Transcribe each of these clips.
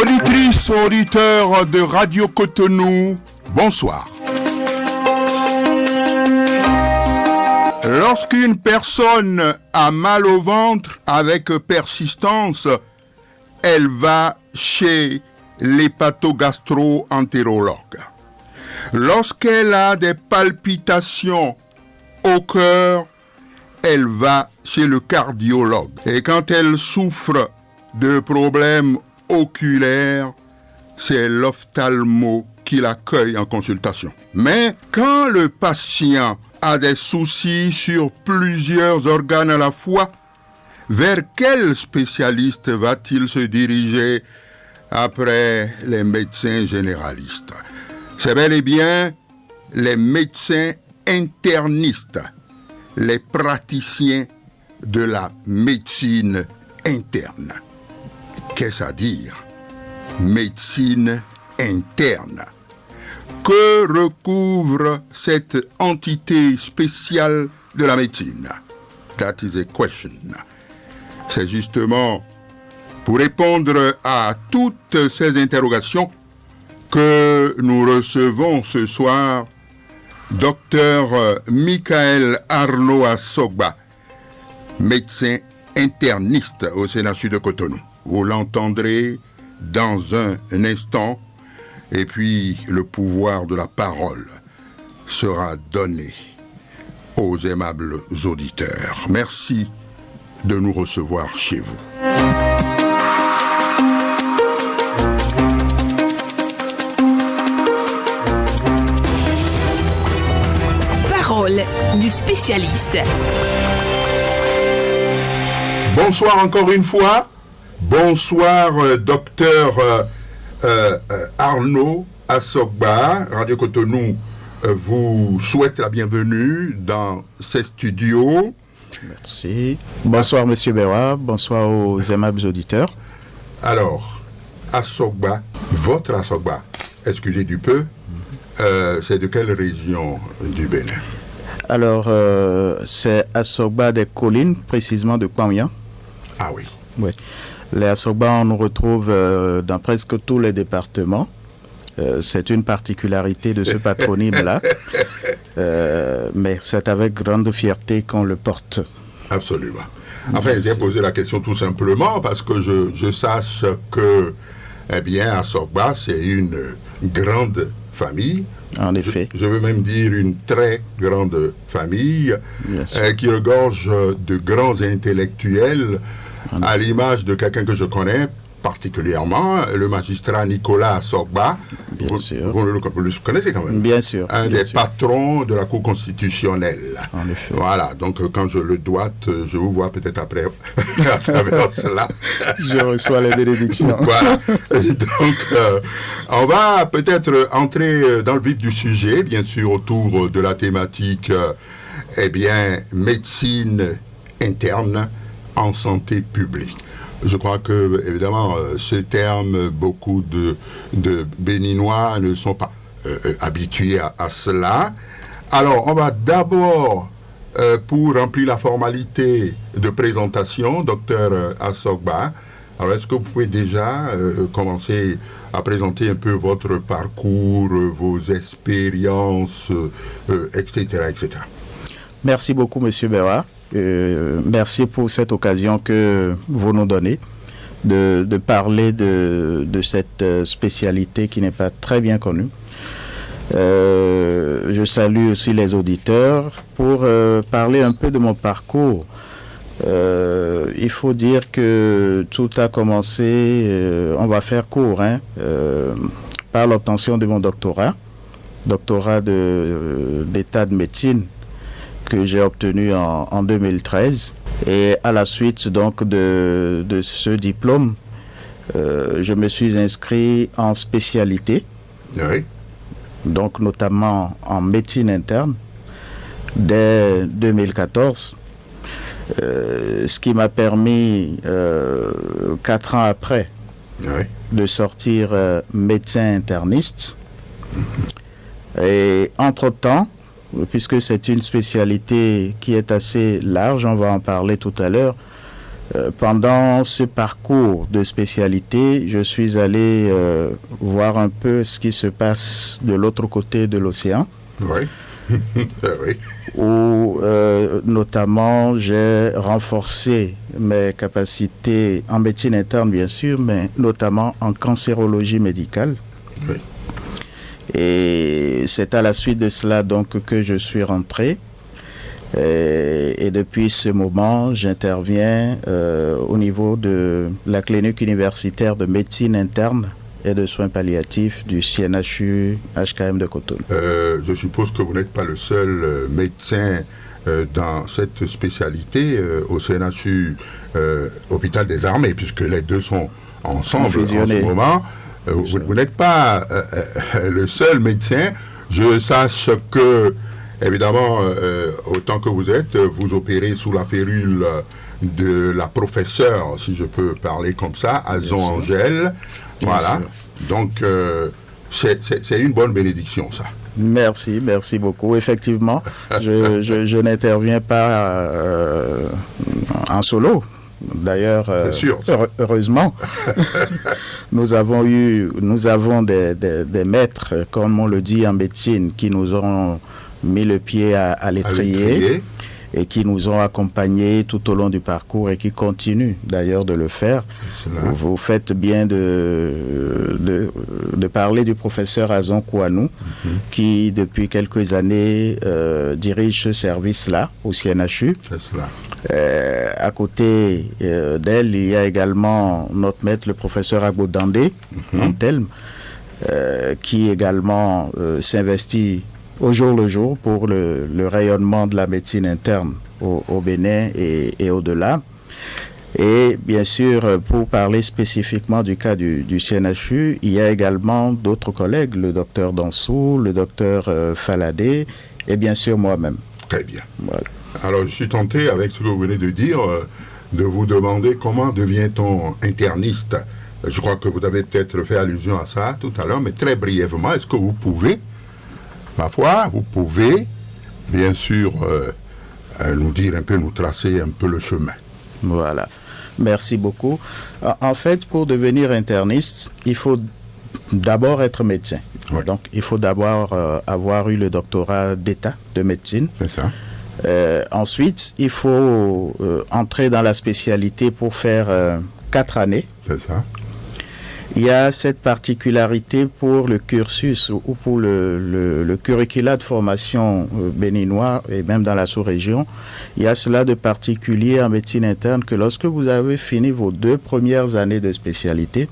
Auditrices, auditeurs de Radio Cotonou, bonsoir. Lorsqu'une personne a mal au ventre avec persistance, elle va chez l'hépatogastro-entérologue. Lorsqu'elle a des palpitations au cœur, elle va chez le cardiologue. Et quand elle souffre de problèmes oculaires, c'est l'ophtalmo qui l'accueille en consultation. Mais quand le patient a des soucis sur plusieurs organes à la fois, vers quel spécialiste va-t-il se diriger après les médecins généralistes? C'est bel et bien les médecins internistes, les praticiens de la médecine interne. Qu'est-ce à dire? Médecine interne. Que recouvre cette entité spéciale de la médecine? That is a question. C'est justement pour répondre à toutes ces interrogations que nous recevons ce soir Dr Michael Arnaud Assogba, médecin interniste au CNHU de Cotonou. Vous l'entendrez dans un instant, et puis le pouvoir de la parole sera donné aux aimables auditeurs. Merci de nous recevoir chez vous. Parole du spécialiste. Bonsoir encore une fois. Bonsoir, docteur Arnaud Assogba. Radio Cotonou vous souhaite la bienvenue dans ces studios. Merci. Bonsoir, monsieur Béra. Bonsoir aux aimables auditeurs. Alors, Assogba, votre Assogba, excusez du peu, c'est de quelle région du Bénin? Alors, c'est Assogba des collines, précisément de Kpamia. Ah oui. Oui. Les Assogba, on nous retrouve dans presque tous les départements. C'est une particularité de ce patronyme-là. Mais c'est avec grande fierté qu'on le porte. Absolument. Enfin, j'ai posé la question tout simplement parce que je sache que, eh bien, Assogba, c'est une grande famille. En effet. Je veux même dire une très grande famille qui regorge de grands intellectuels, à l'image de quelqu'un que je connais particulièrement, le magistrat Nicolas Assogba. Vous le connaissez quand même? Bien sûr. Un des patrons de la Cour constitutionnelle. En effet. Voilà, donc quand je le doite, je vous vois peut-être après à travers cela. Je reçois les bénédictions. Voilà. Donc, on va peut-être entrer dans le vif du sujet, bien sûr, autour de la thématique, eh bien, médecine interne en santé publique. Je crois que, évidemment, ce terme, beaucoup de Béninois ne sont pas habitués à cela. Alors, on va d'abord, pour remplir la formalité de présentation, docteur Assogba, alors est-ce que vous pouvez déjà commencer à présenter un peu votre parcours, vos expériences, etc., etc. Merci beaucoup, monsieur Béra. Merci pour cette occasion que vous nous donnez de parler de cette spécialité qui n'est pas très bien connue. Je salue aussi les auditeurs pour parler un peu de mon parcours. Il faut dire que tout a commencé, on va faire court, par l'obtention de mon doctorat d'état de médecine que j'ai obtenu en 2013. Et à la suite donc de ce diplôme, je me suis inscrit en spécialité, oui. Donc notamment en médecine interne, dès 2014. Ce qui m'a permis, 4 ans après, de sortir médecin interniste. Et entre-temps, puisque c'est une spécialité qui est assez large, on va en parler tout à l'heure, Pendant ce parcours de spécialité, je suis allé voir un peu ce qui se passe de l'autre côté de l'océan. Oui. Oui. Où notamment j'ai renforcé mes capacités en médecine interne bien sûr, mais notamment en cancérologie médicale. Oui. Et c'est à la suite de cela donc que je suis rentré. Et depuis ce moment, j'interviens au niveau de la clinique universitaire de médecine interne et de soins palliatifs du CNHU HKM de Cotonou. Je suppose que vous n'êtes pas le seul médecin dans cette spécialité au CNHU Hôpital des Armées, puisque les deux sont ensemble en ce moment. Vous n'êtes pas le seul médecin. Je sache que, évidemment, autant que vous êtes, vous opérez sous la férule de la professeure, si je peux parler comme ça, Azon Angèle. Voilà. Donc, c'est une bonne bénédiction, ça. Merci beaucoup. Effectivement, je n'interviens pas en solo. D'ailleurs, heureusement, nous avons des maîtres, comme on le dit en médecine, qui nous ont mis le pied à l'étrier et qui nous ont accompagnés tout au long du parcours et qui continuent d'ailleurs de le faire. Vous faites bien de parler du professeur Azon Kouanou, qui depuis quelques années dirige ce service-là au CNHU. À côté d'elle, il y a également notre maître, le professeur Agodandé, Antelme, qui également s'investit au jour le jour pour le rayonnement de la médecine interne au Bénin et au-delà. Et bien sûr, pour parler spécifiquement du cas du CNHU, il y a également d'autres collègues, le docteur Dansou, le docteur Faladé et bien sûr moi-même. Très bien. Voilà. Alors, je suis tenté, avec ce que vous venez de dire, de vous demander comment devient-on interniste. Je crois que vous avez peut-être fait allusion à ça tout à l'heure, mais très brièvement, est-ce que vous pouvez, ma foi, vous pouvez, bien sûr, nous dire un peu, nous tracer un peu le chemin. Voilà. Merci beaucoup. En fait, pour devenir interniste, il faut d'abord être médecin. Oui. Donc, il faut d'abord avoir eu le doctorat d'État de médecine. C'est ça. Ensuite, il faut entrer dans la spécialité pour faire 4 années. C'est ça. Il y a cette particularité pour le cursus ou pour le curricula de formation béninois et même dans la sous-région. Il y a cela de particulier en médecine interne que lorsque vous avez fini vos 2 premières années de spécialité,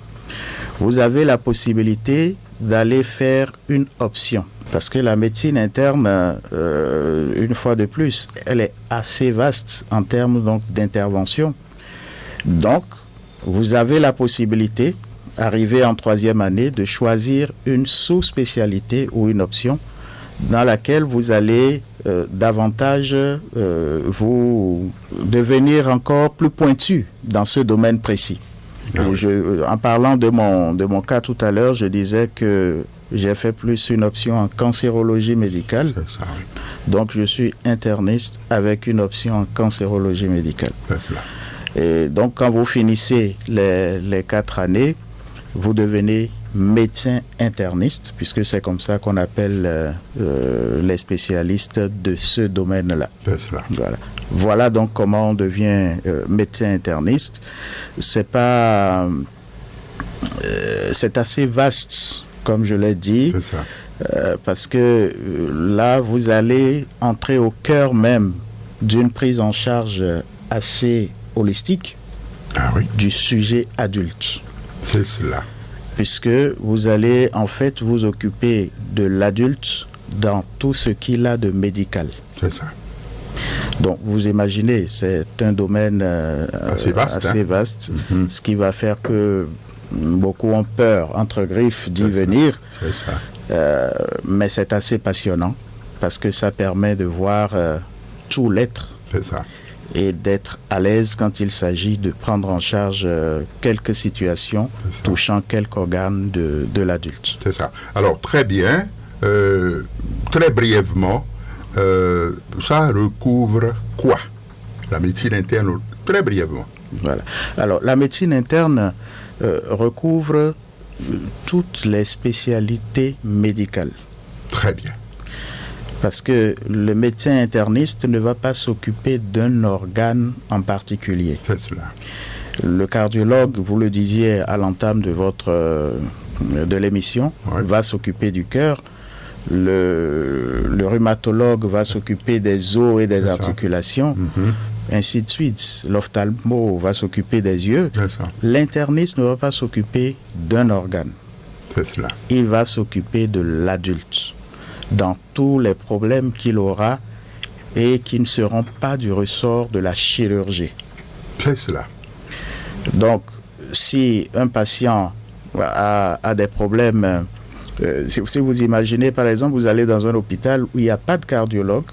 vous avez la possibilité d'aller faire une option. Parce que la médecine interne, une fois de plus, elle est assez vaste en termes donc d'intervention. Donc, vous avez la possibilité, arrivé en 3e année, de choisir une sous-spécialité ou une option dans laquelle vous allez davantage vous devenir encore plus pointu dans ce domaine précis. En parlant de mon cas tout à l'heure, je disais que j'ai fait plus une option en cancérologie médicale. C'est ça, oui. Donc, je suis interniste avec une option en cancérologie médicale. Et donc, quand vous finissez les 4 années, vous devenez médecin interniste, puisque c'est comme ça qu'on appelle les spécialistes de ce domaine-là. C'est cela. Voilà donc comment on devient médecin interniste. C'est assez vaste, comme je l'ai dit, c'est ça. Parce que là, vous allez entrer au cœur même d'une prise en charge assez holistique du sujet adulte. C'est cela. Puisque vous allez en fait vous occuper de l'adulte dans tout ce qu'il a de médical. C'est ça. Donc vous imaginez, c'est un domaine assez vaste, ce qui va faire que beaucoup ont peur, entre griffes, d'y venir. C'est ça. Mais c'est assez passionnant parce que ça permet de voir tout l'être. C'est ça. Et d'être à l'aise quand il s'agit de prendre en charge quelques situations touchant quelques organes de l'adulte. C'est ça. Alors, très bien. Très brièvement, ça recouvre quoi? La médecine interne, très brièvement. Voilà. Alors, la médecine interne recouvre toutes les spécialités médicales. Très bien. Parce que le médecin interniste ne va pas s'occuper d'un organe en particulier. C'est cela. Le cardiologue, vous le disiez à l'entame de l'émission, va s'occuper du cœur. Le rhumatologue va s'occuper des os et des articulations. Ainsi de suite. L'ophtalmo va s'occuper des yeux. L'interniste ne va pas s'occuper d'un organe. C'est cela. Il va s'occuper de l'adulte dans tous les problèmes qu'il aura et qui ne seront pas du ressort de la chirurgie. C'est cela. Donc, si un patient a des problèmes, si vous imaginez par exemple, vous allez dans un hôpital où il n'y a pas de cardiologue,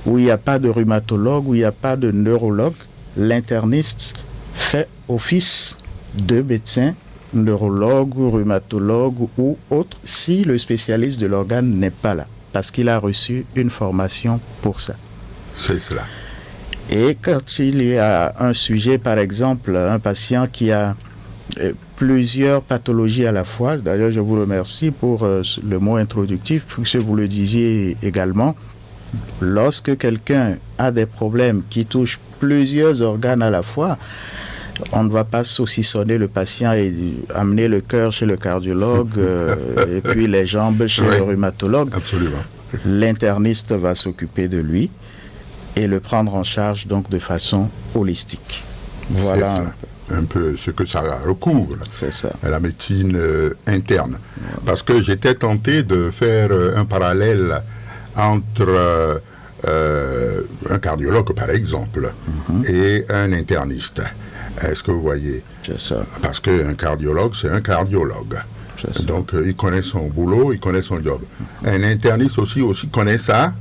où il n'y a pas de rhumatologue, où il n'y a pas de neurologue, l'interniste fait office de médecin, neurologue ou rhumatologue ou autre, si le spécialiste de l'organe n'est pas là, parce qu'il a reçu une formation pour ça. C'est cela. Et quand il y a un sujet, par exemple, un patient qui a plusieurs pathologies à la fois, d'ailleurs je vous remercie pour le mot introductif, puisque vous le disiez également, lorsque quelqu'un a des problèmes qui touchent plusieurs organes à la fois, on ne va pas saucissonner le patient et amener le cœur chez le cardiologue et puis les jambes chez le rhumatologue. Absolument. L'interniste va s'occuper de lui et le prendre en charge donc de façon holistique. Voilà un peu ce que ça recouvre. C'est ça. La médecine interne. Parce que j'étais tenté de faire un parallèle entre un cardiologue, par exemple, et un interniste. Est-ce que vous voyez? C'est ça. Parce qu'un cardiologue, c'est un cardiologue. Donc, il connaît son boulot, il connaît son job. Un interniste aussi connaît ça.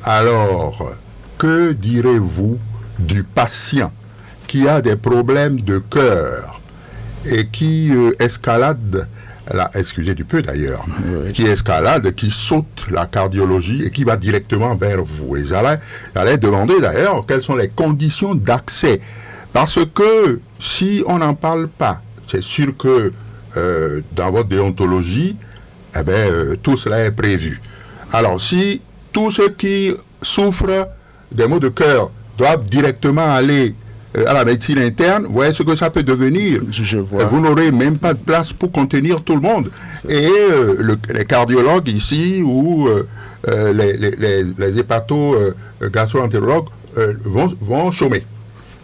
Alors, que direz-vous du patient qui a des problèmes de cœur et qui escalade, excusez du peu d'ailleurs, qui escalade, qui saute la cardiologie et qui va directement vers vous? Et j'allais demander d'ailleurs quelles sont les conditions d'accès. Parce que si on n'en parle pas, c'est sûr que dans votre déontologie, tout cela est prévu. Alors si tous ceux qui souffrent des maux de cœur doivent directement aller à la médecine interne, vous voyez ce que ça peut devenir. Je vois. Vous n'aurez même pas de place pour contenir tout le monde. Et les cardiologues ici ou les hépato-gastro-entérologues vont chômer.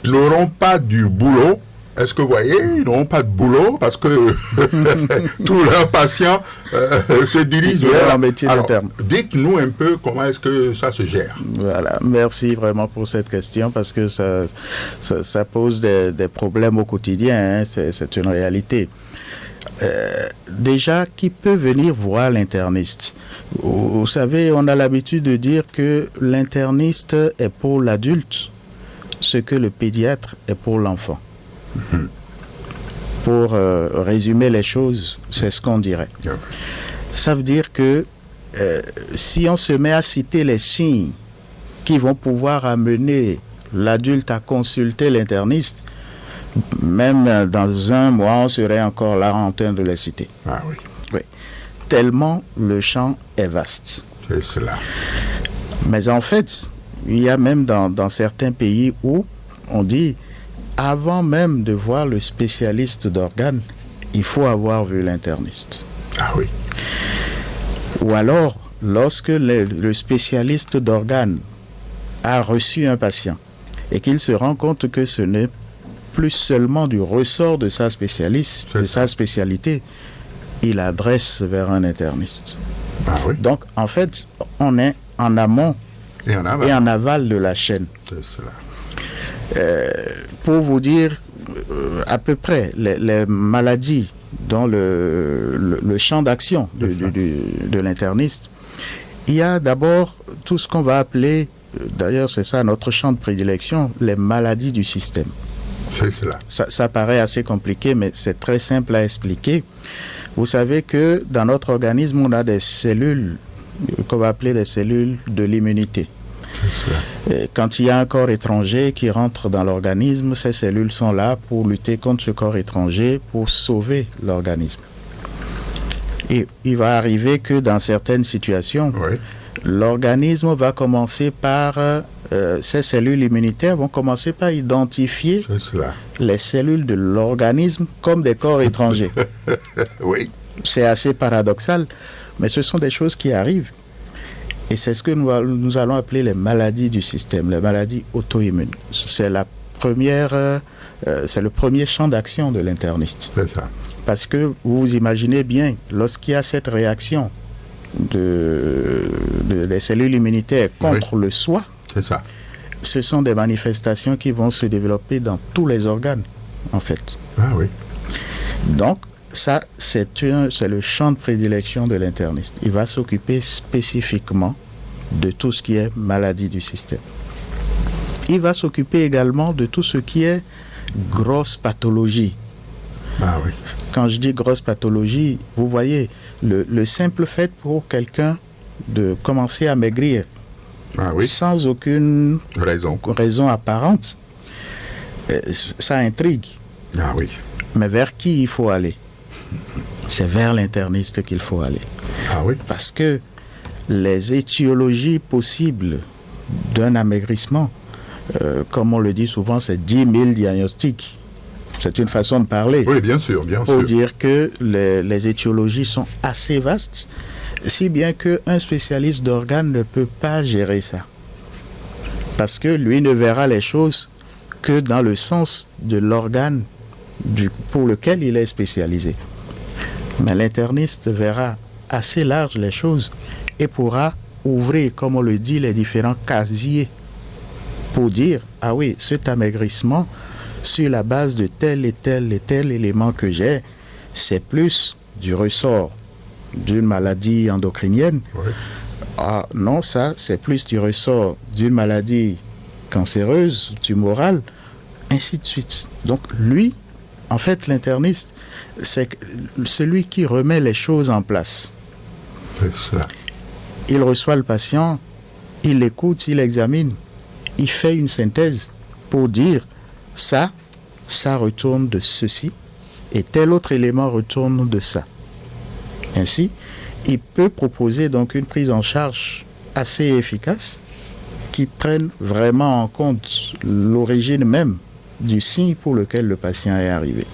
Ils n'auront pas du boulot. Est-ce que vous voyez? Ils n'auront pas de boulot parce que tous leurs patients se dirigent vers la médecine interne. Dites-nous un peu comment est-ce que ça se gère. Voilà, merci vraiment pour cette question parce que ça pose des problèmes au quotidien, hein. C'est une réalité. Déjà, qui peut venir voir l'interniste? Vous savez, on a l'habitude de dire que l'interniste est pour l'adulte ce que le pédiatre est pour l'enfant. Pour résumer les choses, c'est ce qu'on dirait. Ça veut dire que si on se met à citer les signes qui vont pouvoir amener l'adulte à consulter l'interniste, même dans un mois, on serait encore là en train de les citer. Ah oui. Oui. Tellement le champ est vaste. C'est cela. Mais en fait, il y a même dans certains pays où on dit, avant même de voir le spécialiste d'organes, il faut avoir vu l'interniste. Ah oui. Ou alors, lorsque le spécialiste d'organes a reçu un patient et qu'il se rend compte que ce n'est plus seulement du ressort de sa spécialité, il adresse vers un interniste. Ah oui. Donc, en fait, on est en amont et en aval de la chaîne. C'est cela. Pour vous dire à peu près les maladies dans le champ d'action de l'interniste, il y a d'abord tout ce qu'on va appeler, d'ailleurs c'est ça notre champ de prédilection, les maladies du système. C'est cela. Ça paraît assez compliqué, mais c'est très simple à expliquer. Vous savez que dans notre organisme, on a des cellules qu'on va appeler des cellules de l'immunité. Et quand il y a un corps étranger qui rentre dans l'organisme, ces cellules sont là pour lutter contre ce corps étranger, pour sauver l'organisme. Et il va arriver que dans certaines situations, l'organisme va commencer par, ces cellules immunitaires vont commencer par identifier les cellules de l'organisme comme des corps étrangers. Oui. C'est assez paradoxal, mais ce sont des choses qui arrivent. Et c'est ce que nous allons appeler les maladies du système, les maladies auto-immunes. C'est le premier champ d'action de l'interniste. C'est ça. Parce que vous imaginez bien, lorsqu'il y a cette réaction des cellules immunitaires contre le soi, c'est ça. Ce sont des manifestations qui vont se développer dans tous les organes, en fait. Ah oui. Donc, ça, c'est le champ de prédilection de l'interniste. Il va s'occuper spécifiquement de tout ce qui est maladie du système. Il va s'occuper également de tout ce qui est grosse pathologie. Ah oui. Quand je dis grosse pathologie, vous voyez, le simple fait pour quelqu'un de commencer à maigrir sans aucune raison apparente, ça intrigue. Ah oui. Mais vers qui il faut aller? C'est vers l'interniste qu'il faut aller. Ah oui. Parce que les étiologies possibles d'un amaigrissement, comme on le dit souvent, c'est 10 000 diagnostics. C'est une façon de parler. Oui, bien sûr, bien sûr. Pour dire que les étiologies sont assez vastes, si bien qu'un spécialiste d'organes ne peut pas gérer ça. Parce que lui ne verra les choses que dans le sens de l'organe pour lequel il est spécialisé. Mais l'interniste verra assez large les choses et pourra ouvrir, comme on le dit, les différents casiers pour dire, ah oui, cet amaigrissement, sur la base de tel et tel et tel élément que j'ai, c'est plus du ressort d'une maladie endocrinienne. Oui. Ah non, ça, c'est plus du ressort d'une maladie cancéreuse, tumorale, ainsi de suite. Donc lui, en fait, l'interniste, c'est celui qui remet les choses en place. C'est ça. Il reçoit le patient, il l'écoute, il l'examine, il fait une synthèse pour dire ça retourne de ceci et tel autre élément retourne de ça. Ainsi, il peut proposer donc une prise en charge assez efficace qui prenne vraiment en compte l'origine même du signe pour lequel le patient est arrivé.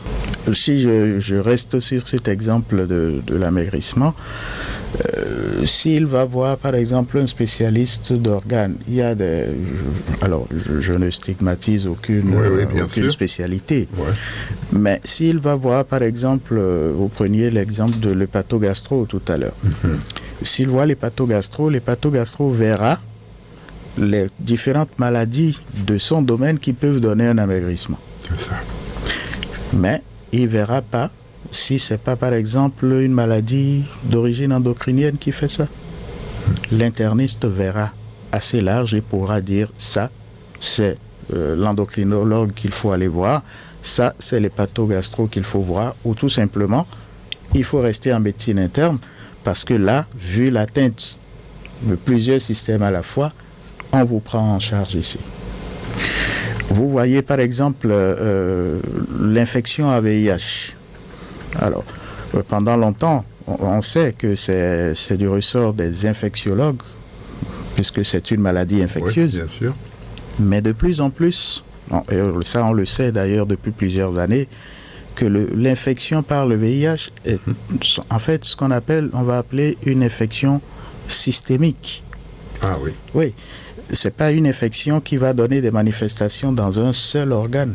Si je reste sur cet exemple de l'amaigrissement, s'il va voir par exemple un spécialiste d'organes, il y a alors je ne stigmatise aucune spécialité, mais s'il va voir par exemple, vous preniez l'exemple de l'hépatogastro tout à l'heure, s'il voit l'hépatogastro verra les différentes maladies de son domaine qui peuvent donner un amaigrissement. C'est ça. Mais il ne verra pas si ce n'est pas, par exemple, une maladie d'origine endocrinienne qui fait ça. L'interniste verra assez large et pourra dire ça, c'est l'endocrinologue qu'il faut aller voir, ça, c'est l'hépatogastro qu'il faut voir, ou tout simplement, il faut rester en médecine interne parce que là, vu l'atteinte de plusieurs systèmes à la fois, on vous prend en charge ici. Vous voyez par exemple l'infection à VIH. Alors, pendant longtemps, on sait que c'est du ressort des infectiologues, puisque c'est une maladie infectieuse. Oui, bien sûr. Mais de plus en plus, ça on le sait d'ailleurs depuis plusieurs années, que l'infection par le VIH est en fait ce on va appeler une infection systémique. Ah oui. Oui. C'est pas une infection qui va donner des manifestations dans un seul organe.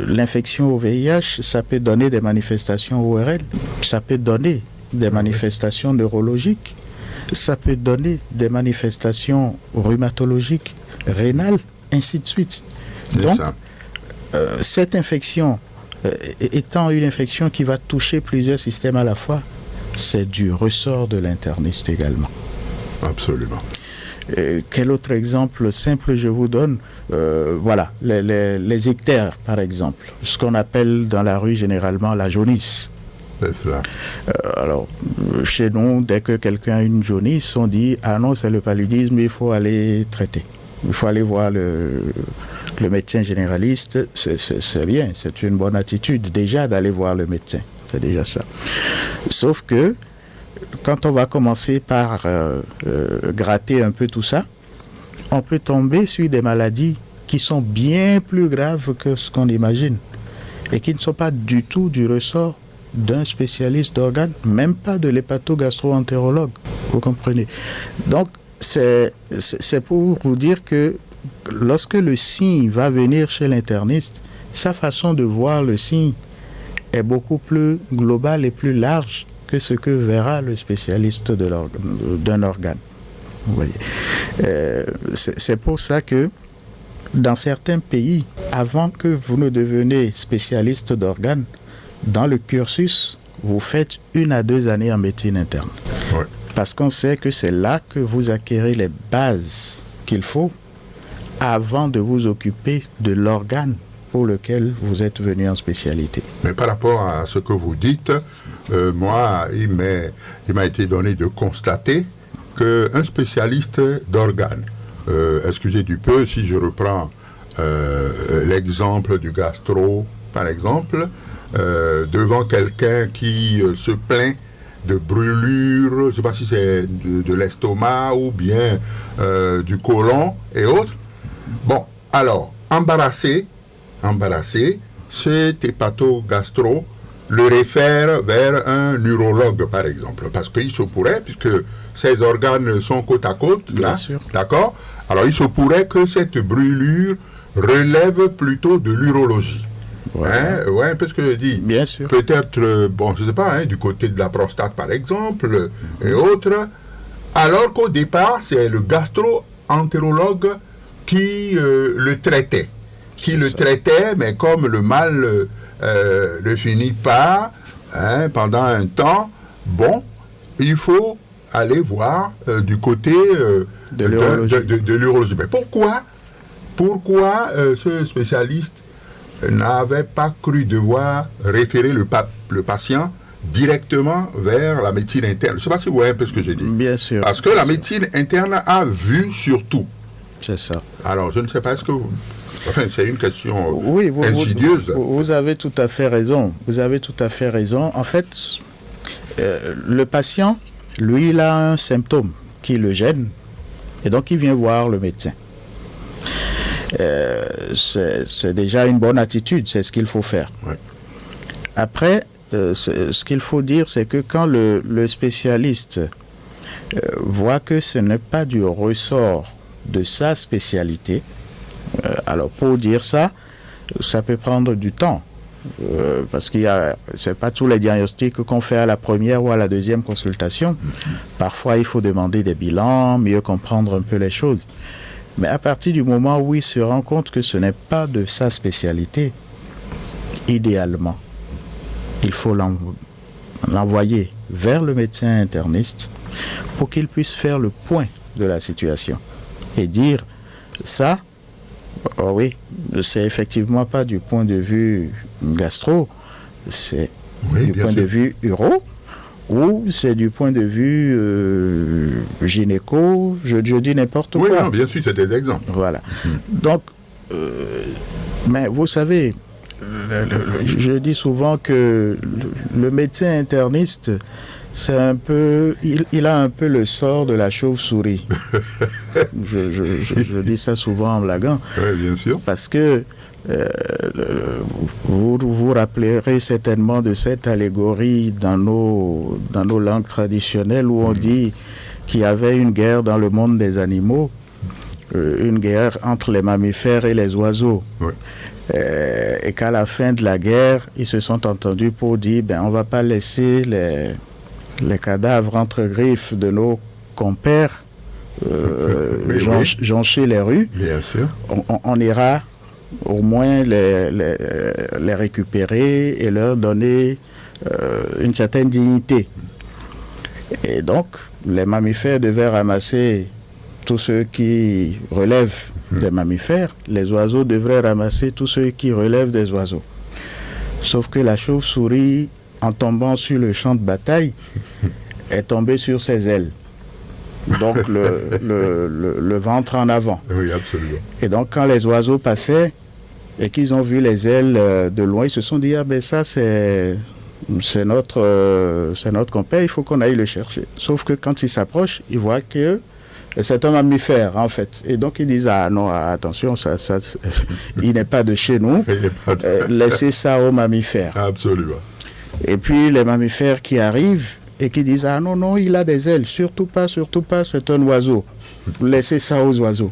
L'infection au VIH, ça peut donner des manifestations ORL, ça peut donner des manifestations neurologiques, ça peut donner des manifestations rhumatologiques, rénales, ainsi de suite. Donc, cette infection, étant une infection qui va toucher plusieurs systèmes à la fois, c'est du ressort de l'interniste également. Absolument. Quel autre exemple simple je vous donne? Voilà, les ictères par exemple, ce qu'on appelle dans la rue généralement la jaunisse. C'est cela. Alors, chez nous, dès que quelqu'un a une jaunisse, on dit « Ah non, c'est le paludisme, il faut aller traiter. Il faut aller voir le médecin généraliste. » C'est bien, c'est une bonne attitude déjà d'aller voir le médecin. C'est déjà ça. Sauf que, quand on va commencer par gratter un peu tout ça, on peut tomber sur des maladies qui sont bien plus graves que ce qu'on imagine et qui ne sont pas du tout du ressort d'un spécialiste d'organes, même pas de l'hépato-gastro-entérologue. Vous comprenez? Donc, c'est pour vous dire que lorsque le signe va venir chez l'interniste, sa façon de voir le signe est beaucoup plus globale et plus large que ce que verra le spécialiste d'un organe. Vous voyez. C'est pour ça que dans certains pays, avant que vous ne deveniez spécialiste d'organes, dans le cursus, vous faites 1 à 2 années en médecine interne. Ouais. Parce qu'on sait que c'est là que vous acquérez les bases qu'il faut avant de vous occuper de l'organe pour lequel vous êtes venu en spécialité. Mais par rapport à ce que vous dites, moi, il m'a été donné de constater qu'un spécialiste d'organes, excusez du peu si je reprends l'exemple du gastro, par exemple, devant quelqu'un qui se plaint de brûlure, je ne sais pas si c'est de l'estomac ou bien du côlon et autres. Bon, alors, embarrassé, cet hépato-gastro le réfère vers un urologue, par exemple, parce qu'il se pourrait, puisque ces organes sont côte à côte, là, d'accord? Alors, il se pourrait que cette brûlure relève plutôt de l'urologie. Voilà. Ouais, un peu ce que je dis. Bien sûr. Peut-être, bon, je ne sais pas, du côté de la prostate, par exemple, et autres. Alors qu'au départ, c'est le gastro-entérologue qui le traitait. Mais comme le mal ne finit pas pendant un temps, bon, il faut aller voir du côté de l'urologie. Mais pourquoi ce spécialiste n'avait pas cru devoir référer le patient directement vers la médecine interne? Je ne sais pas si vous voyez un peu ce que j'ai dit. Bien sûr. Parce que la médecine interne a vu sur tout. C'est ça. Alors, je ne sais pas, est-ce que vous... Enfin, c'est une question insidieuse. Vous avez tout à fait raison. Vous avez tout à fait raison. En fait, le patient, lui, il a un symptôme qui le gêne. Et donc, il vient voir le médecin. C'est déjà une bonne attitude. C'est ce qu'il faut faire. Ouais. Après, ce qu'il faut dire, c'est que quand le spécialiste voit que ce n'est pas du ressort de sa spécialité, alors pour dire ça, ça peut prendre du temps. Parce c'est pas tous les diagnostics qu'on fait à la première ou à la deuxième consultation. Parfois, il faut demander des bilans, mieux comprendre un peu les choses. Mais à partir du moment où il se rend compte que ce n'est pas de sa spécialité, idéalement, il faut l'envoyer vers le médecin interniste pour qu'il puisse faire le point de la situation et dire ça, oh oui, c'est effectivement pas du point de vue gastro, c'est du point de vue uro, ou c'est du point de vue gynéco, je dis n'importe quoi. Oui, non, bien sûr, c'est des exemples. Voilà. Donc, mais vous savez, je dis souvent que le médecin interniste, c'est un peu, il a un peu le sort de la chauve-souris. je dis ça souvent en blaguant. Oui, bien sûr. Parce que vous vous rappellerez certainement de cette allégorie dans nos langues traditionnelles où on dit qu'il y avait une guerre dans le monde des animaux, une guerre entre les mammifères et les oiseaux. Oui. Et qu'à la fin de la guerre, ils se sont entendus pour dire on ne va pas laisser les cadavres entre griffes de nos compères joncher les rues. Bien sûr. On ira au moins les récupérer et leur donner une certaine dignité. Et donc, les mammifères devaient ramasser tous ceux qui relèvent des mammifères. Les oiseaux devraient ramasser tous ceux qui relèvent des oiseaux. Sauf que la chauve-souris en tombant sur le champ de bataille, est tombé sur ses ailes. Donc le ventre en avant. Oui, absolument. Et donc quand les oiseaux passaient et qu'ils ont vu les ailes de loin, ils se sont dit, ah ben ça c'est notre compère, il faut qu'on aille le chercher. Sauf que quand ils s'approchent, ils voient que c'est un mammifère en fait. Et donc ils disent, ah non, attention, ça il n'est pas de chez nous, laissez ça aux mammifères. Absolument. Et puis les mammifères qui arrivent et qui disent, ah non, non, il a des ailes, surtout pas, c'est un oiseau. Laissez ça aux oiseaux.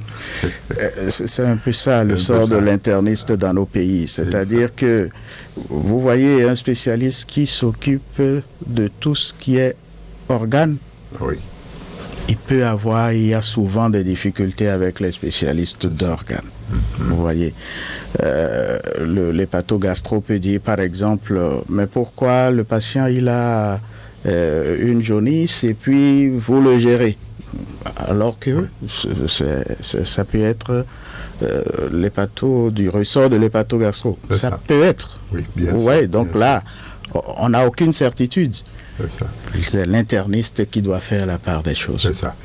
C'est un peu ça le sort de l'interniste dans nos pays. C'est-à-dire que, vous voyez, un spécialiste qui s'occupe de tout ce qui est organes, oui. Il y a souvent des difficultés avec les spécialistes d'organes. Vous voyez, l'hépatogastro peut dire, par exemple, mais pourquoi le patient, il a une jaunisse et puis vous le gérez, alors que ça peut être du ressort de l'hépatogastro. Ça peut être. Oui, bien sûr, donc bien là, on n'a aucune certitude. C'est l'interniste qui doit faire la part des choses. C'est ça.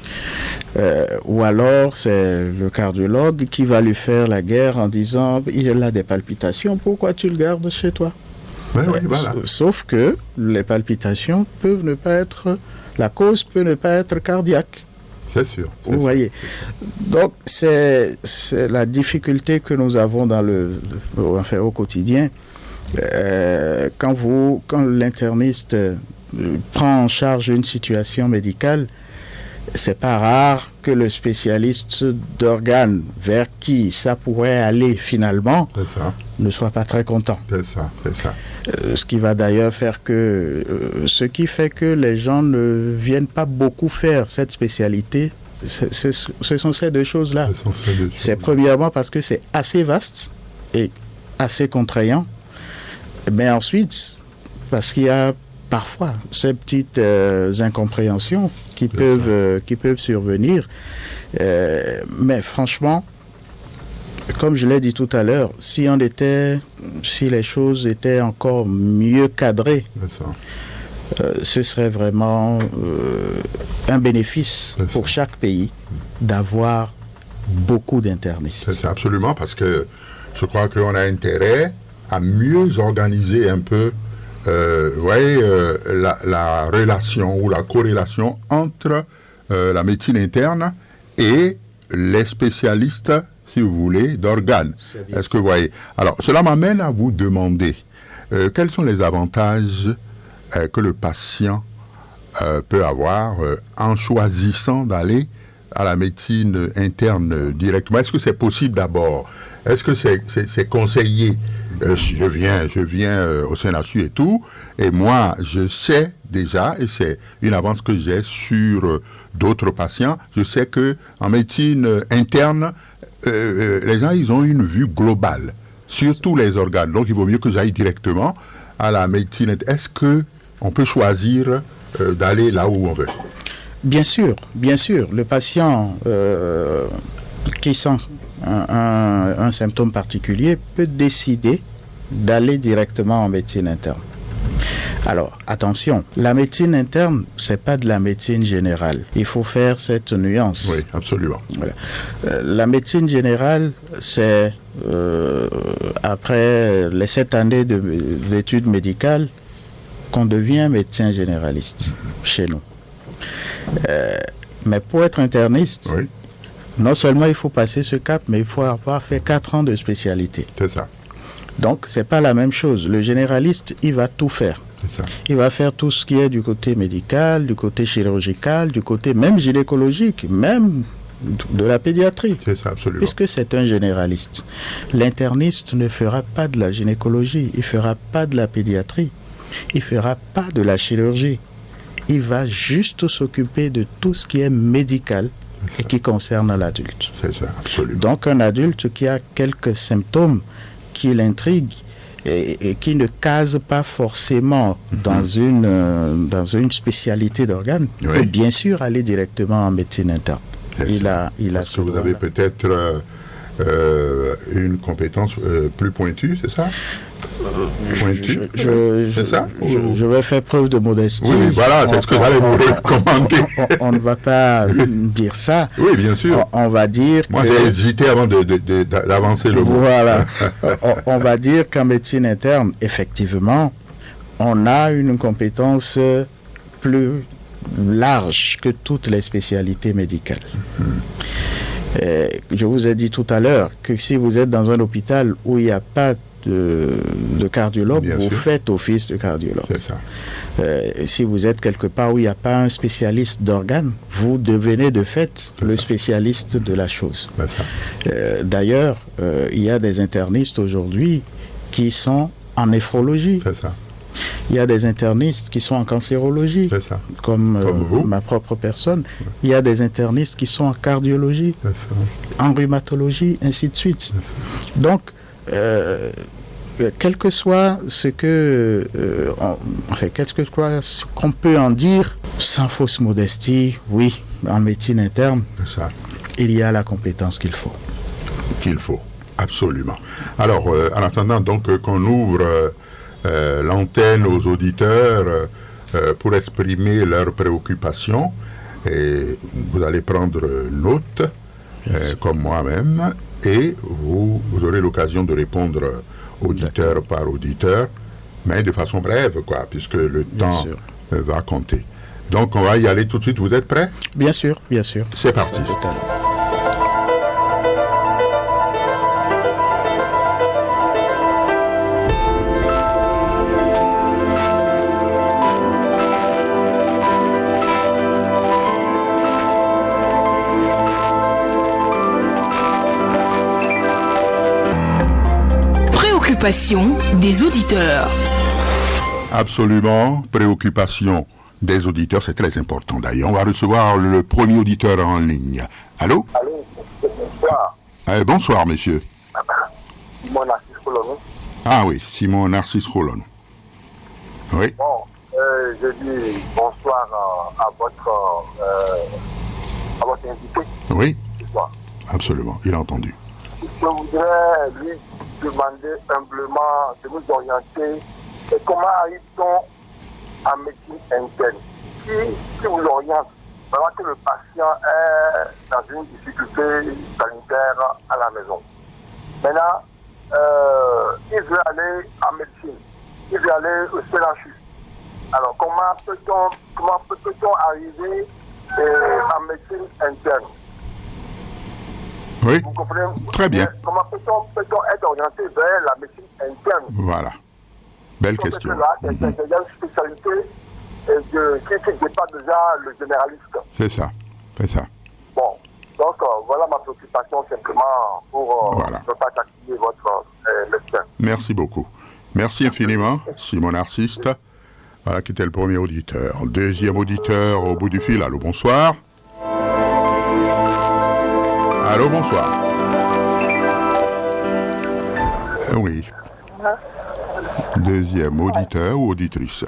Ou alors c'est le cardiologue qui va lui faire la guerre en disant, il a des palpitations, pourquoi tu le gardes chez toi? Oui, voilà. Sauf que les palpitations peuvent ne pas être, la cause peut ne pas être cardiaque. C'est sûr. Vous voyez. Donc c'est la difficulté que nous avons au quotidien. Quand l'interniste prend en charge une situation médicale, c'est pas rare que le spécialiste d'organes vers qui ça pourrait aller finalement ne soit pas très content. C'est ça. Ce qui va d'ailleurs faire que ce qui fait que les gens ne viennent pas beaucoup faire cette spécialité, ce sont ces deux choses-là. C'est premièrement parce que c'est assez vaste et assez contraignant, mais ensuite parce qu'il y a parfois ces petites incompréhensions qui peuvent survenir. Mais franchement, comme je l'ai dit tout à l'heure, si les choses étaient encore mieux cadrées, ce serait vraiment un bénéfice pour chaque pays d'avoir beaucoup d'internistes. C'est absolument, parce que je crois qu'on a intérêt à mieux organiser un peu la relation ou la corrélation entre la médecine interne et les spécialistes, si vous voulez, d'organes. Est-ce que vous voyez? Alors, cela m'amène à vous demander quels sont les avantages que le patient peut avoir en choisissant d'aller à la médecine interne directement. Est-ce que c'est possible d'abord? Est-ce que c'est conseillé? Je viens au CNHU et tout, et moi, je sais déjà, et c'est une avance que j'ai sur d'autres patients, je sais que en médecine interne, les gens, ils ont une vue globale sur tous les organes. Donc, il vaut mieux que j'aille directement à la médecine. Est-ce que on peut choisir d'aller là où on veut? Bien sûr. Le patient qui sent un symptôme particulier peut décider d'aller directement en médecine interne. Alors, attention, la médecine interne, c'est pas de la médecine générale. Il faut faire cette nuance. Oui, absolument. Voilà. La médecine générale, c'est après les 7 années d'études médicales qu'on devient médecin généraliste chez nous. Mais pour être interniste, non seulement il faut passer ce cap, mais il faut avoir fait 4 ans de spécialité. C'est ça. Donc, c'est pas la même chose. Le généraliste, il va tout faire. C'est ça. Il va faire tout ce qui est du côté médical, du côté chirurgical, du côté même gynécologique, même de la pédiatrie. C'est ça, absolument. Puisque c'est un généraliste. L'interniste ne fera pas de la gynécologie, il fera pas de la pédiatrie, il fera pas de la chirurgie. Il va juste s'occuper de tout ce qui est médical et qui concerne l'adulte. C'est ça, absolument. Donc, un adulte qui a quelques symptômes qui l'intriguent et qui ne case pas forcément dans une spécialité d'organes, peut bien sûr aller directement en médecine interne. Il a Parce que vous avez peut-être une compétence plus pointue, c'est ça? Je vais faire preuve de modestie. Oui, voilà, c'est ce que j'allais vous recommander. On ne va pas dire ça. Oui, bien sûr. On va dire Moi, j'ai hésité avant d'avancer le mot. Voilà. On va dire qu'en médecine interne, effectivement, on a une compétence plus large que toutes les spécialités médicales. Je vous ai dit tout à l'heure que si vous êtes dans un hôpital où il n'y a pas de cardiologue, Bien vous sûr. faites office de cardiologue. C'est ça. Si vous êtes quelque part où il n'y a pas un spécialiste d'organes, vous devenez de fait le spécialiste de la chose. C'est ça. D'ailleurs, il y a des internistes aujourd'hui qui sont en néphrologie. C'est ça. Il y a des internistes qui sont en cancérologie, C'est ça. comme vous. ma propre personne. Il y a des internistes qui sont en cardiologie, C'est ça. en rhumatologie, ainsi de suite. Donc, quel que soit ce que, quel que soit ce qu'on peut en dire, sans fausse modestie, oui, en médecine interne, C'est ça. il y a la compétence qu'il faut. Qu'il faut, absolument. Alors, en attendant donc qu'on ouvre l'antenne aux auditeurs pour exprimer leurs préoccupations, et vous allez prendre note, comme moi-même, et vous aurez l'occasion de répondre auditeur par auditeur, mais de façon brève, quoi, puisque le temps sûr. Va compter. Donc, on va y aller tout de suite. Vous êtes prêts? Bien sûr, bien sûr. C'est parti. Tout à l'heure. Préoccupation des auditeurs. Absolument, préoccupation des auditeurs, c'est très important d'ailleurs. On va recevoir le premier auditeur en ligne. Allô? Allô, bonsoir. Bonsoir, monsieur. Simon Narcisse Colombo. Ah oui, Simon Narcisse Rollon. Oui, Bon, je dis bonsoir à votre invité oui, ce soir. absolument, il a entendu. Je voudrais lui demander humblement de nous orienter et comment arrive-t-on en médecine interne. Si vous oriente, voilà que le patient est dans une difficulté sanitaire à la maison. Maintenant, il veut aller en médecine, il veut aller au CLHU. Alors, comment peut-on arriver en médecine interne? Oui, Vous comprenez? Très bien. Comment peut-on être orienté vers la médecine interne? voilà. Belle Parce question. que là, c'est une spécialité qui dépasse déjà le généraliste. C'est ça, c'est ça. Bon, donc voilà ma préoccupation simplement pour Voilà. ne pas captiver votre médecin. Merci beaucoup. Merci infiniment, Simon Narciste. Voilà qui était le premier auditeur. Deuxième auditeur au bout du fil. Allô, bonsoir. Allô, bonsoir. Oui. Deuxième auditeur ou auditrice.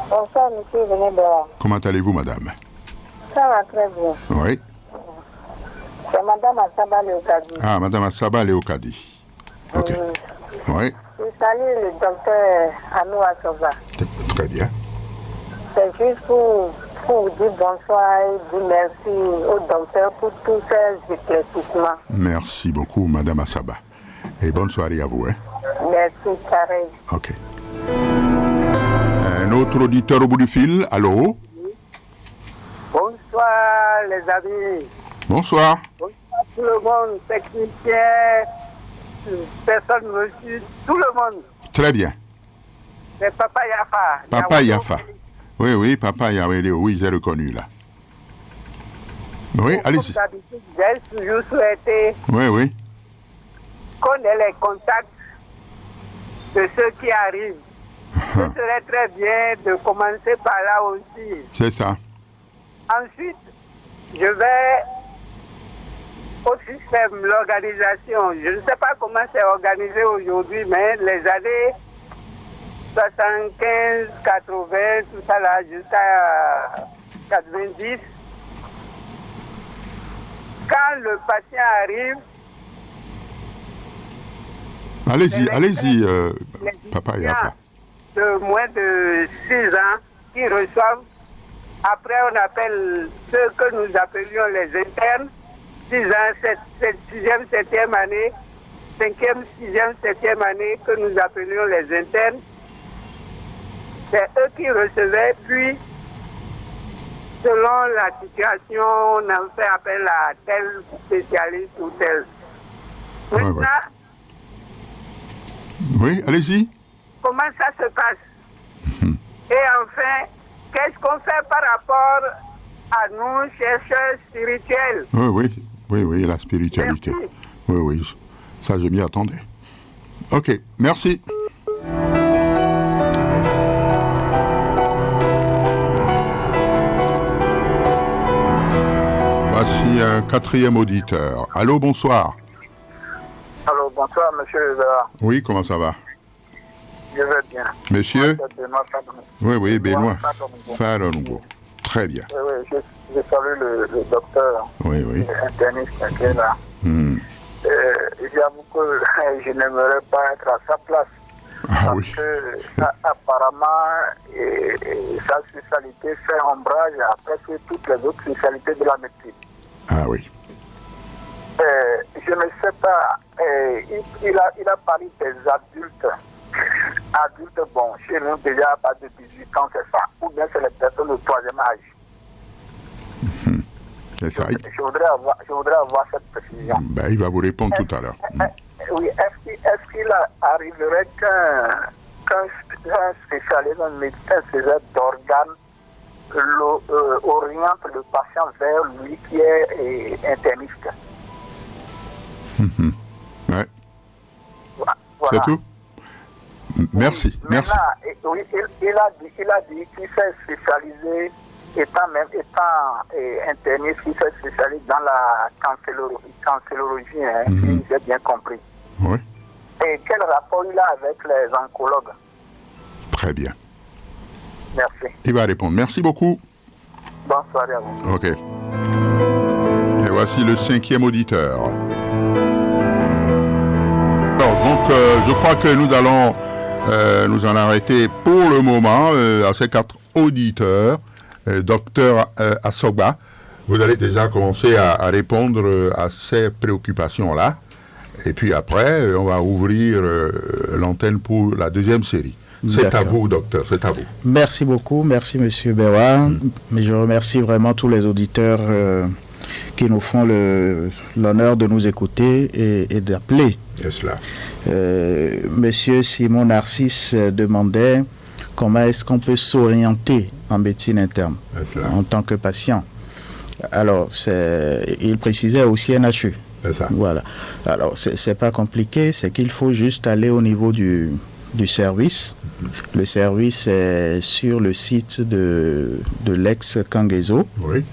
Bonsoir, monsieur Venebera. Comment allez-vous, madame? Ça va très bien. Oui. C'est madame Assaba Leokadi. Ah, madame Assaba Leokadi. Ok. Oui, Je salue le docteur Anou Asova. très bien. C'est juste pour vous dire bonsoir et dire merci au docteur pour tous ces éclaircissements. Merci beaucoup, madame Assaba. Et bonne soirée à vous. Hein? Merci, pareil. Ok. Un autre auditeur au bout du fil. Allô? Bonsoir, les amis. Bonsoir. Bonsoir tout le monde, technicien, personne reçue, tout le monde. Très bien. C'est Papa Yafa. Papa Yafa. Oui, oui, Papa Yafa. Oui, j'ai reconnu là. Oui, allez-y. Comme d'habitude, j'ai toujours souhaité Oui, oui. qu'on ait les contacts de ceux qui arrivent. Ce serait très bien de commencer par là aussi. C'est ça. Ensuite, je vais au système, l'organisation. Je ne sais pas comment c'est organisé aujourd'hui, mais les années 75, 80, tout ça là, jusqu'à 90, quand le patient arrive, Allez-y, les Papa étudiants Yafa. de moins de 6 ans qui reçoivent, après on appelle ceux que nous appelions les internes, 6 ans, 6e, 7e année, 5e, 6e, 7e année que nous appelions les internes. C'est eux qui recevaient, puis selon la situation, on a fait appel à tel spécialiste ou tel. Maintenant, Oui, allez-y. comment ça se passe? Et enfin, qu'est-ce qu'on fait par rapport à nous, chercheurs spirituels? Oui, la spiritualité. Merci. Oui, ça je m'y attendais. Ok, merci. Voici un 4e auditeur. Allô, bonsoir. Alors, bonsoir, monsieur Vera. Oui, comment ça va? Je vais bien. Monsieur? Moi, c'est Benoît Fadonou. Oui, Benoît Fadonou. Falongo. Très bien. Oui, je salue le docteur, Oui. interniste qui est là. J'avoue que je n'aimerais pas être à sa place. Ah Parce oui. que apparemment, sa spécialité fait ombrage à presque toutes les autres spécialités de la médecine. Ah oui. Je ne sais pas, il a parlé des adultes. Adultes, bon, chez nous déjà à partir de 18 ans, c'est ça. Ou bien c'est les personnes de 3e âge. C'est ça. Je voudrais avoir cette précision. Ben, il va vous répondre tout à l'heure. Oui, est-ce qu'il arriverait qu'un spécialiste, un médecin spécialiste d'organes oriente le patient vers lui qui est interniste? Ouais. Voilà. C'est tout? Merci. Maintenant, oui, il a dit qu'il s'est spécialisé, étant interniste, qu'il s'est spécialisé dans la cancérologie, si j'ai bien compris. Oui. Et quel rapport il a avec les oncologues? Très bien. Merci. Il va répondre. Merci beaucoup. Bonne soirée à vous. Ok. Et voici le 5e auditeur. Alors, donc, je crois que nous allons nous en arrêter pour le moment à ces 4 auditeurs. Docteur Asogba, vous allez déjà commencer à répondre à ces préoccupations-là. Et puis après, on va ouvrir l'antenne pour la 2e série. C'est à vous, docteur, c'est à vous. Merci beaucoup, merci Monsieur Bewa. Mais je remercie vraiment tous les auditeurs qui nous font l'honneur de nous écouter et d'appeler. C'est cela. Monsieur Simon Narcisse demandait comment est-ce qu'on peut s'orienter en médecine interne en tant que patient. Alors, il précisait aussi CNHU. C'est ça. Voilà. Alors, c'est pas compliqué, c'est qu'il faut juste aller au niveau du service. Le service est sur le site de l'ex-Kangezo. Oui.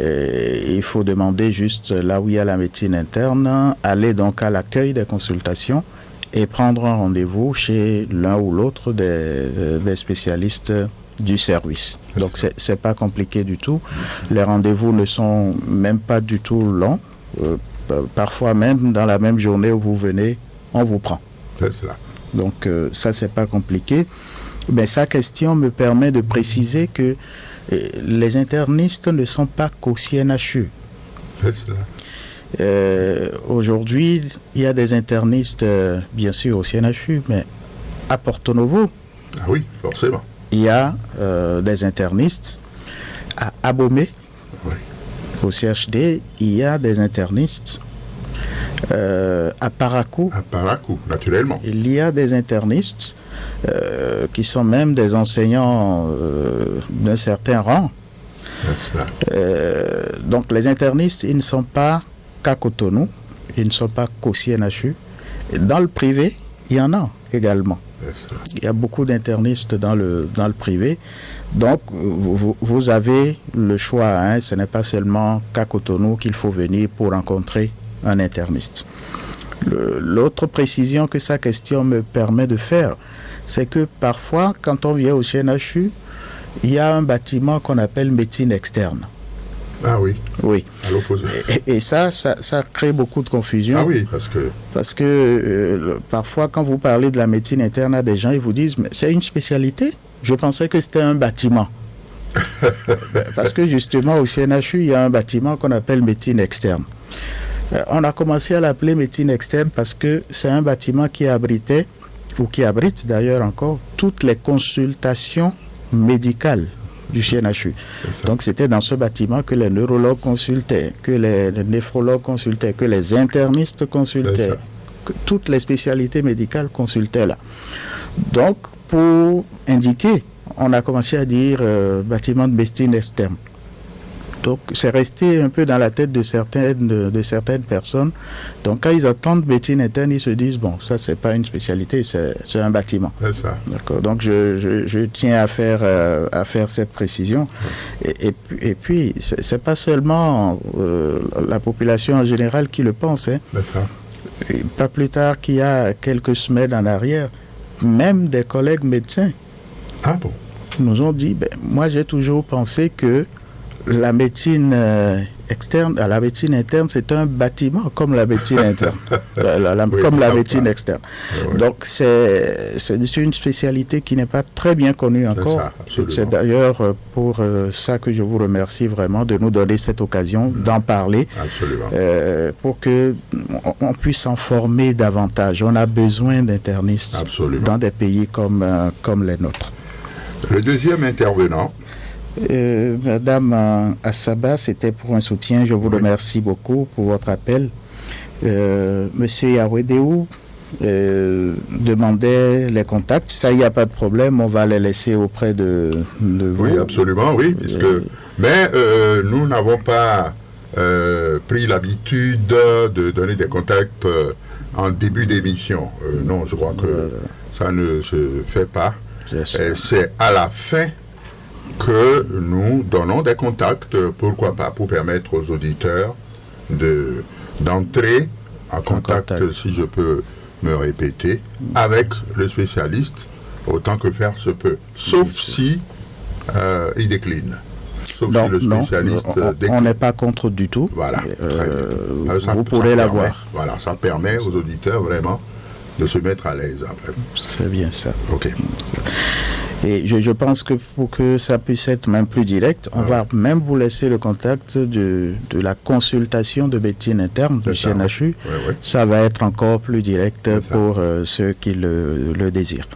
Et il faut demander juste là où il y a la médecine interne, aller donc à l'accueil des consultations et prendre un rendez-vous chez l'un ou l'autre des spécialistes du service. Donc c'est pas compliqué du tout. Les rendez-vous ne sont même pas du tout longs. Parfois même dans la même journée où vous venez, on vous prend. C'est cela. Donc ça c'est pas compliqué. Mais sa question me permet de préciser que les internistes ne sont pas qu'au CNHU. C'est cela. Aujourd'hui, il y a des internistes, bien sûr, au CNHU, mais à Porto Novo, Ah oui, forcément. il y a des internistes. À Abomey, Oui. au CHD, il y a des internistes. À Parakou, À Parakou, naturellement. il y a des internistes qui sont même des enseignants d'un certain rang. C'est cela. Donc les internistes, ils ne sont pas qu'à Cotonou, ils ne sont pas qu'au CNHU. Dans le privé, il y en a également. C'est cela. Il y a beaucoup d'internistes dans le privé. Donc vous avez le choix, hein. Ce n'est pas seulement qu'à Cotonou qu'il faut venir pour rencontrer un interniste. L'autre précision que sa question me permet de faire, c'est que parfois, quand on vient au CNHU, il y a un bâtiment qu'on appelle médecine externe. Ah oui. Oui. À l'opposé. Et ça crée beaucoup de confusion. Ah oui, parce que parfois, quand vous parlez de la médecine interne à des gens, ils vous disent, mais c'est une spécialité. Je pensais que c'était un bâtiment. Parce que justement, au CNHU, il y a un bâtiment qu'on appelle médecine externe. On a commencé à l'appeler médecine externe parce que c'est un bâtiment qui abritait, ou qui abrite d'ailleurs encore, toutes les consultations médicales du CNHU. Donc c'était dans ce bâtiment que les neurologues consultaient, que les néphrologues consultaient, que les internistes consultaient, que toutes les spécialités médicales consultaient là. Donc pour indiquer, on a commencé à dire bâtiment de médecine externe. Donc c'est resté un peu dans la tête de certaines personnes. Donc quand ils entendent médecine interne, ils se disent bon, ça c'est pas une spécialité, c'est un bâtiment. C'est ça. D'accord. Donc je tiens à faire cette précision. Et puis c'est pas seulement la population en général qui le pense. Hein. C'est ça. Et pas plus tard qu'il y a quelques semaines en arrière, même des collègues médecins nous ont dit moi j'ai toujours pensé que la médecine externe, la médecine interne, c'est un bâtiment comme la médecine interne, comme la médecine externe. Oui. Donc c'est une spécialité qui n'est pas très bien connue encore. C'est d'ailleurs pour ça que je vous remercie vraiment de nous donner cette occasion d'en parler, pour que on puisse en former davantage. On a besoin d'internistes dans des pays comme les nôtres. Le deuxième intervenant. Madame Assaba, c'était pour un soutien. Je vous remercie beaucoup pour votre appel. Monsieur Yawedeu demandait les contacts. Ça, il n'y a pas de problème. On va les laisser auprès de vous. Oui, absolument, oui. Mais nous n'avons pas pris l'habitude de donner des contacts en début d'émission. Non, je crois que ça ne se fait pas. C'est à la fin que nous donnons des contacts, pourquoi pas, pour permettre aux auditeurs d'entrer en contact, si je peux me répéter, avec le spécialiste, autant que faire se peut. Sauf si il décline. Sauf si le spécialiste décline. On n'est pas contre du tout. Voilà. Vous pourrez l'avoir. Voilà, ça permet aux auditeurs vraiment de se mettre à l'aise après. C'est bien ça. Ok. Et je pense que pour que ça puisse être même plus direct, on va même vous laisser le contact de la consultation de médecine interne du CNHU. Ça va être encore plus direct pour ceux qui le désirent.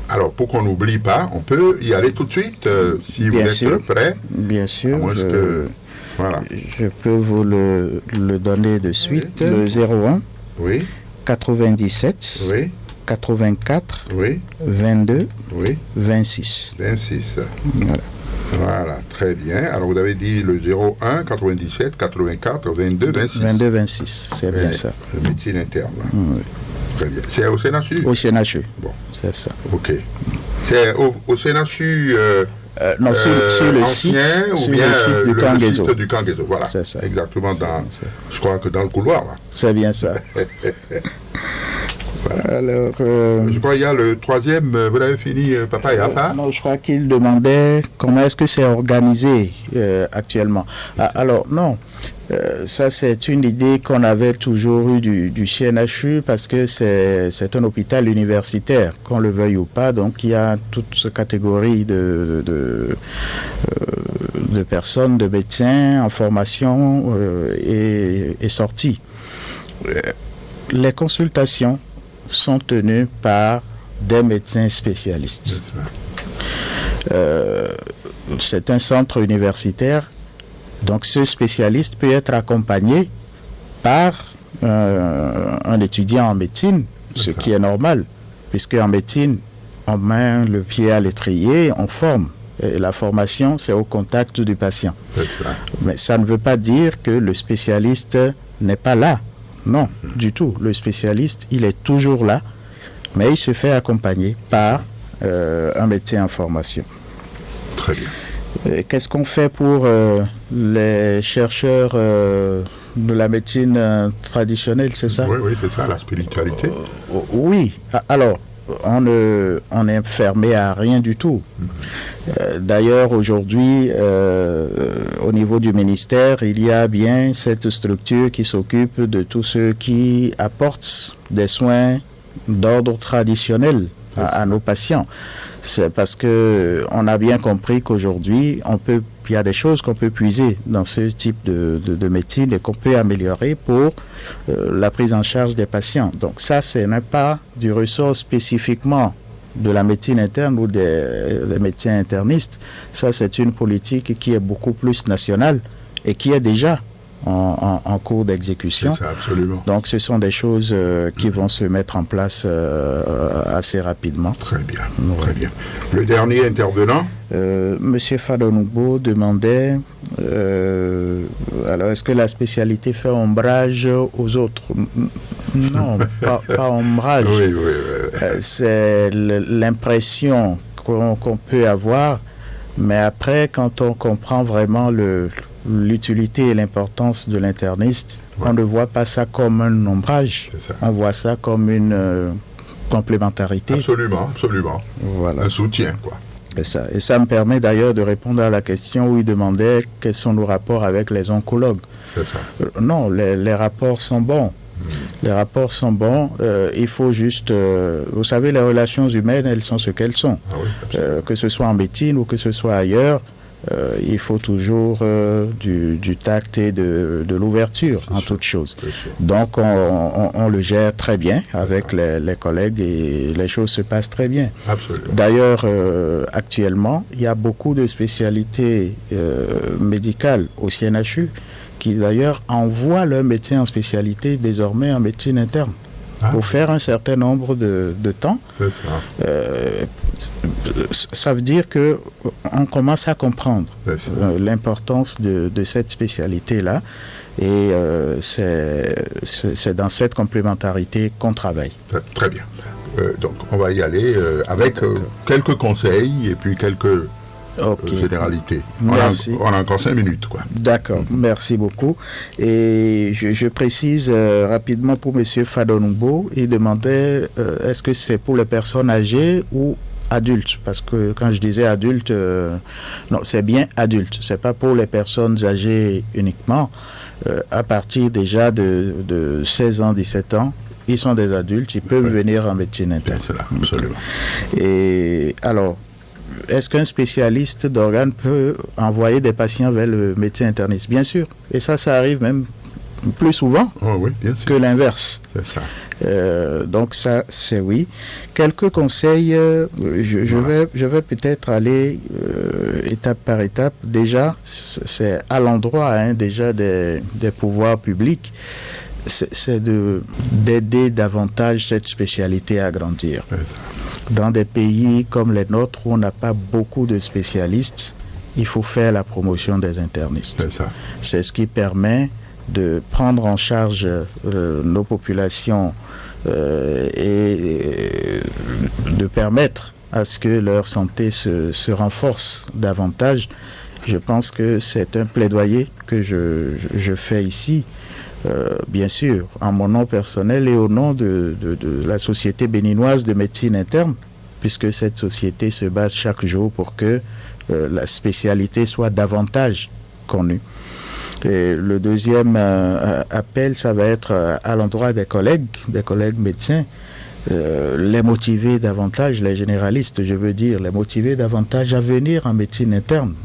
Alors, pour qu'on n'oublie pas, on peut y aller tout de suite, si vous êtes prêts. Bien sûr. Je peux vous le donner de suite. Le 01 97 84 22 26. 26. Voilà, très bien. Alors vous avez dit le 01 97 84 22 26. 22 26, c'est bien ça. Médecine interne. Très bien. C'est au CNHU? Au CNHU. Bon. C'est ça. Ok. C'est au CNHU non, sur le site, ou bien le site du Kangezo. Site du Kangezo. Voilà. C'est ça. Exactement. Je crois que dans le couloir. Là. C'est bien ça. Voilà. Alors, je crois qu'il y a le troisième, vous l'avez fini, Papa Yafa? Non, je crois qu'il demandait comment est-ce que c'est organisé actuellement. Alors, non, ça c'est une idée qu'on avait toujours eue du CNHU parce que c'est un hôpital universitaire, qu'on le veuille ou pas, donc il y a toute cette catégorie de personnes, de médecins en formation et sortis. Les consultations sont tenus par des médecins spécialistes. C'est un centre universitaire, donc ce spécialiste peut être accompagné par un étudiant en médecine, ce qui est normal, puisque en médecine, on met le pied à l'étrier, on forme. Et la formation, c'est au contact du patient. Mais ça ne veut pas dire que le spécialiste n'est pas là. Non, du tout. Le spécialiste, il est toujours là, mais il se fait accompagner par un médecin en formation. Très bien. Qu'est-ce qu'on fait pour les chercheurs de la médecine traditionnelle, c'est ça? Oui, c'est ça, la spiritualité. Oui. Alors, on n'est fermé à rien du tout. D'ailleurs, aujourd'hui, au niveau du ministère, il y a bien cette structure qui s'occupe de tous ceux qui apportent des soins d'ordre traditionnel à nos patients. C'est parce que on a bien compris qu'aujourd'hui, il y a des choses qu'on peut puiser dans ce type de médecine et qu'on peut améliorer pour la prise en charge des patients. Donc ça, ce n'est pas du ressort spécifiquement de la médecine interne ou des médecins internistes. Ça, c'est une politique qui est beaucoup plus nationale et qui est déjà en cours d'exécution. C'est ça, absolument. Donc, ce sont des choses qui vont se mettre en place assez rapidement. Très bien, très bien. Le dernier intervenant Monsieur Fadonoubo demandait alors, est-ce que la spécialité fait ombrage aux autres? Non, pas ombrage. Oui. C'est l'impression qu'on peut avoir, mais après, quand on comprend vraiment l'utilité et l'importance de l'interniste, on ne voit pas ça comme un ombrage, on voit ça comme une complémentarité. Absolument. Voilà. Un soutien, quoi. Et ça me permet d'ailleurs de répondre à la question où il demandait quels sont nos rapports avec les oncologues. C'est ça. Non, les rapports sont bons. Les rapports sont bons. Il faut juste... vous savez, les relations humaines, elles sont ce qu'elles sont. Ah oui, que ce soit en médecine ou que ce soit ailleurs, il faut toujours du tact et de l'ouverture en toute chose. Donc, on le gère très bien avec les collègues et les choses se passent très bien. Absolument. D'ailleurs, actuellement, il y a beaucoup de spécialités médicales au CNHU qui d'ailleurs envoient leurs médecins en spécialité désormais en médecine interne. Pour faire un certain nombre de temps. C'est ça. Ça veut dire qu'on commence à comprendre l'importance de cette spécialité-là. Et c'est dans cette complémentarité qu'on travaille. Très bien. Donc, on va y aller avec quelques conseils et puis quelques généralités. Merci. On a encore 5 minutes, quoi. D'accord, merci beaucoup. Et je précise rapidement pour M. Fadonoubo, il demandait est-ce que c'est pour les personnes âgées ou adultes? Parce que quand je disais adultes, non, c'est bien adultes. C'est pas pour les personnes âgées uniquement. À partir déjà de 16 ans, 17 ans, ils sont des adultes, ils peuvent venir en médecine interne. C'est là, absolument. Et alors, est-ce qu'un spécialiste d'organes peut envoyer des patients vers le médecin interniste? Bien sûr. Et ça arrive même plus souvent que l'inverse. C'est ça. Donc ça, c'est oui. Quelques conseils, je vais peut-être aller étape par étape. Déjà, c'est à l'endroit déjà des pouvoirs publics. C'est d'aider davantage cette spécialité à grandir. Dans des pays comme les nôtres où on n'a pas beaucoup de spécialistes, il faut faire la promotion des internistes. C'est ça. C'est ce qui permet de prendre en charge nos populations et de permettre à ce que leur santé se renforce davantage. Je pense que c'est un plaidoyer que je fais ici. Bien sûr, en mon nom personnel et au nom de la Société béninoise de médecine interne, puisque cette société se bat chaque jour pour que la spécialité soit davantage connue. Et le deuxième appel, ça va être à l'endroit des collègues médecins, les motiver davantage, les généralistes, je veux dire, les motiver davantage à venir en médecine interne,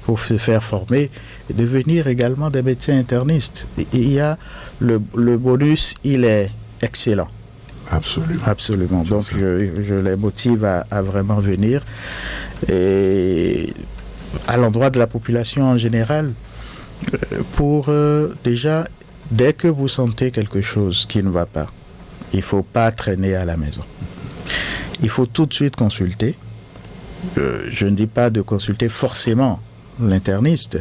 pour se faire former et devenir également des médecins internistes. Il y a le bonus, il est excellent. Absolument. Donc je les motive à vraiment venir. Et à l'endroit de la population en général, pour déjà, dès que vous sentez quelque chose qui ne va pas, il ne faut pas traîner à la maison. Il faut tout de suite consulter. Je ne dis pas de consulter forcément l'interniste,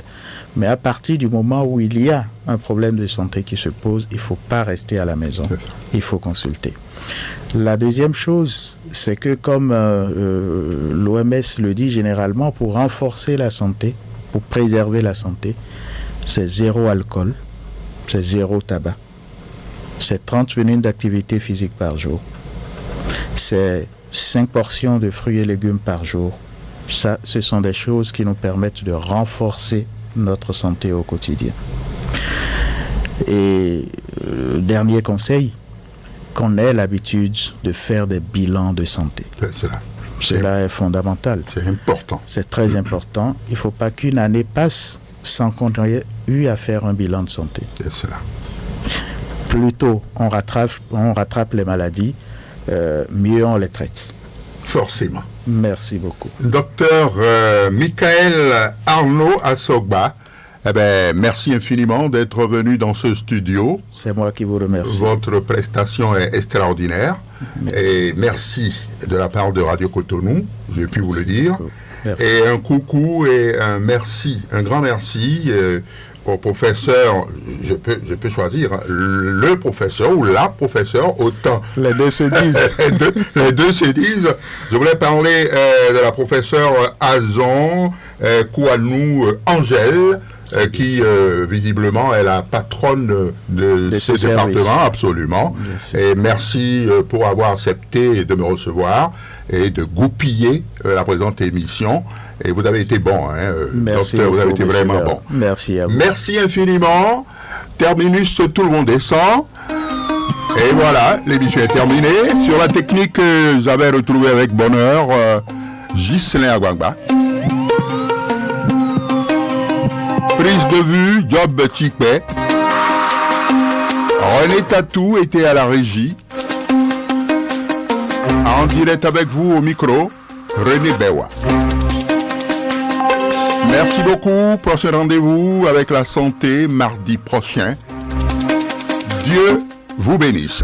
mais à partir du moment où il y a un problème de santé qui se pose, il ne faut pas rester à la maison, il faut consulter. La deuxième chose, c'est que comme l'OMS le dit généralement, pour renforcer la santé, pour préserver la santé, c'est 0 alcool, c'est 0 tabac. c'est 30 minutes d'activité physique par jour. C'est 5 portions de fruits et légumes par jour. Ça, ce sont des choses qui nous permettent de renforcer notre santé au quotidien. Et dernier conseil, qu'on ait l'habitude de faire des bilans de santé. Cela est fondamental. C'est important. C'est très important. Il ne faut pas qu'une année passe sans qu'on ait eu à faire un bilan de santé. C'est cela. Plus tôt on rattrape les maladies, mieux on les traite. Forcément. Merci beaucoup. Docteur Michael Arnaud Assogba, merci infiniment d'être venu dans ce studio. C'est moi qui vous remercie. Votre prestation est extraordinaire. Merci. Et merci de la part de Radio Cotonou, j'ai pu vous le dire. Merci. Et un coucou et un merci, un grand merci au professeur, je peux choisir le professeur ou la professeure, autant. Les deux se disent. les deux se disent. Je voulais parler de la professeure Azon Kouanou Angèle, qui visiblement est la patronne de ce département, absolument. Et merci pour avoir accepté de me recevoir et de goupiller la présente émission. Et vous avez été bon, hein, merci docteur, beaucoup, vous avez été vraiment bon. Merci à vous. Merci infiniment. Terminus, tout le monde descend. Et voilà, l'émission est terminée. Sur la technique, j'avais retrouvé avec bonheur Ghislain Agwagba. Prise de vue, Job Chikpe. René Tatou était à la régie. En direct avec vous au micro, René Bewa. Merci beaucoup. Prochain rendez-vous avec la santé mardi prochain. Dieu vous bénisse.